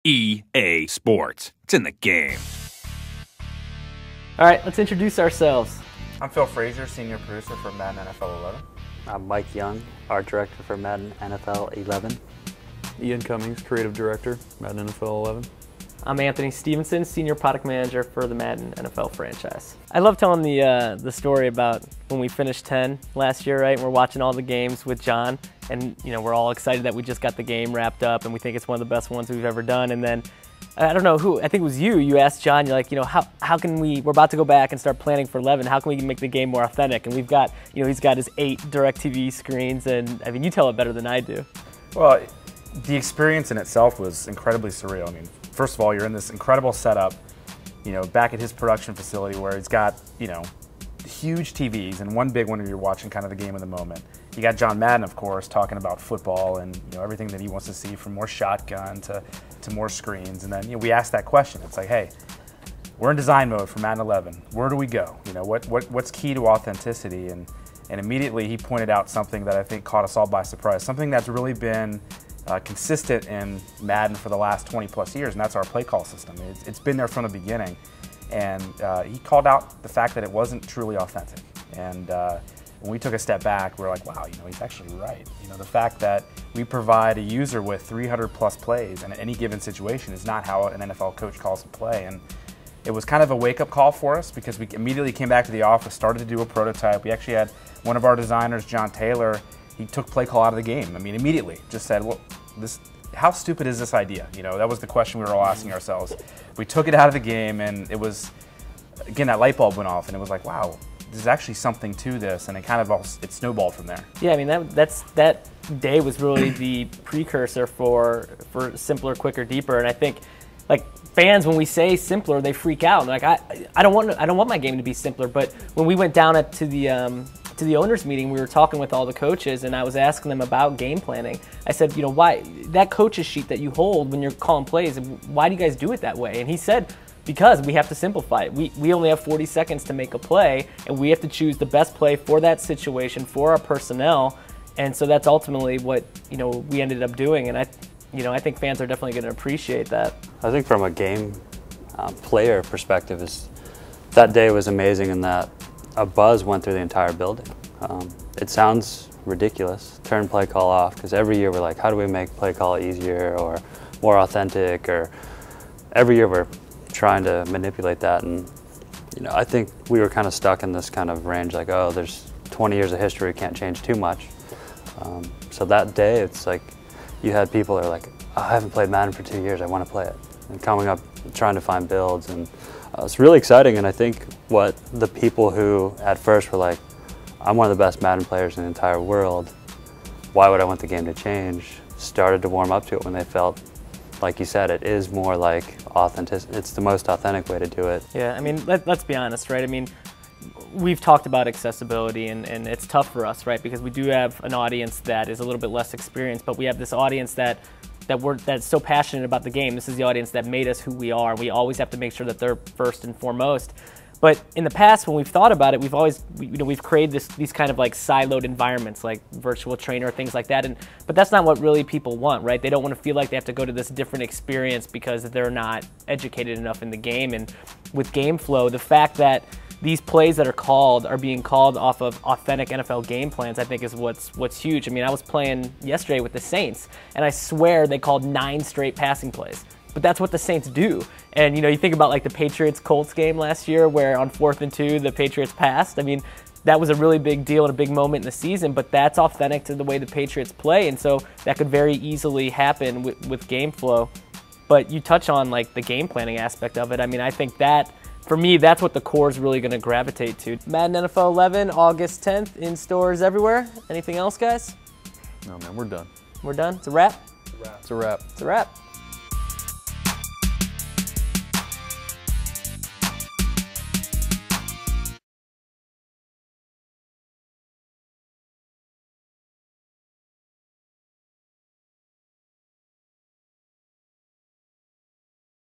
EA Sports. It's in the game. All right, let's introduce ourselves. I'm Phil Frazier, Senior Producer for Madden NFL 11. I'm Mike Young, Art Director for Madden NFL 11. Ian Cummings, Creative Director, Madden NFL 11. I'm Anthony Stevenson, Senior Product Manager for the Madden NFL franchise. I love telling the story about when we finished 10 last year, right? And we're watching all the games with John, and we're all excited that we just got the game wrapped up, and we think it's one of the best ones we've ever done. And then I don't know who, I think it was you asked John, you're like, how can we're about to go back and start planning for 11, how can we make the game more authentic? And we've got, he's got his 8 DirecTV screens, and I mean, you tell it better than I do. Well, the experience in itself was incredibly surreal. I mean, first of all, you're in this incredible setup, back at his production facility where he's got, huge TVs, and one big one where you're watching kind of the game of the moment. You got John Madden, of course, talking about football and everything that he wants to see, from more shotgun to more screens. And then we asked that question. It's like, hey, we're in design mode for Madden 11. Where do we go? What's key to authenticity? And immediately he pointed out something that I think caught us all by surprise. Something that's really been consistent in Madden for the last 20 plus years, and that's our play call system. It's been there from the beginning. And he called out the fact that it wasn't truly authentic. And when we took a step back, we were like, wow, he's actually right. The fact that we provide a user with 300 plus plays in any given situation is not how an NFL coach calls a play. And it was kind of a wake-up call for us, because we immediately came back to the office, started to do a prototype. We actually had one of our designers, John Taylor, he took play call out of the game. I mean, immediately just said, well, how stupid is this idea? That was the question we were all asking ourselves. We took it out of the game, and it was, again, that light bulb went off, and it was like, wow, there's actually something to this, and it snowballed from there. Yeah, I mean, that day was really the precursor for simpler, quicker, deeper, and I think, like, fans, when we say simpler, they freak out. Like, I don't want my game to be simpler, but when we went down to the owners meeting, we were talking with all the coaches, and I was asking them about game planning. I said, why that coaches sheet that you hold when you're calling plays, why do you guys do it that way? And he said, because we have to simplify it. We only have 40 seconds to make a play, and we have to choose the best play for that situation, for our personnel. And so that's ultimately what we ended up doing. And I think fans are definitely going to appreciate that. I think from a game player perspective, that day was amazing in that a buzz went through the entire building. It sounds ridiculous, turn play call off, because every year we're like, how do we make play call easier or more authentic? Or every year we're trying to manipulate that, and I think we were kind of stuck in this kind of range, like, oh, there's 20 years of history, we can't change too much. So that day, it's like you had people that are like, oh, I haven't played Madden for 2 years, I want to play it, and coming up trying to find builds, and it's really exciting. And I think what the people who at first were like, I'm one of the best Madden players in the entire world, why would I want the game to change, started to warm up to it when they felt, like you said, it is more like authentic. It's the most authentic way to do it. Yeah, I mean, let's be honest, right? I mean, we've talked about accessibility, and it's tough for us, right? Because we do have an audience that is a little bit less experienced, but we have this audience that's so passionate about the game. This is the audience that made us who we are. We always have to make sure that they're first and foremost. But in the past, when we've thought about it, we've created these kind of like siloed environments, like virtual trainer, things like that. But that's not what really people want, right? They don't want to feel like they have to go to this different experience because they're not educated enough in the game. And with GameFlow, the fact that these plays that are being called off of authentic NFL game plans, I think is what's huge. I mean, I was playing yesterday with the Saints, and I swear they called 9 straight passing plays. But that's what the Saints do. And you think about like the Patriots-Colts game last year, where on 4th and 2, the Patriots passed. I mean, that was a really big deal and a big moment in the season, but that's authentic to the way the Patriots play, and so that could very easily happen with GameFlow. But you touch on like the game planning aspect of it. I mean, I think that, for me, that's what the core is really going to gravitate to. Madden NFL 11, August 10th, in stores everywhere. Anything else, guys? No, man, we're done. We're done? It's a wrap? It's a wrap. It's a wrap.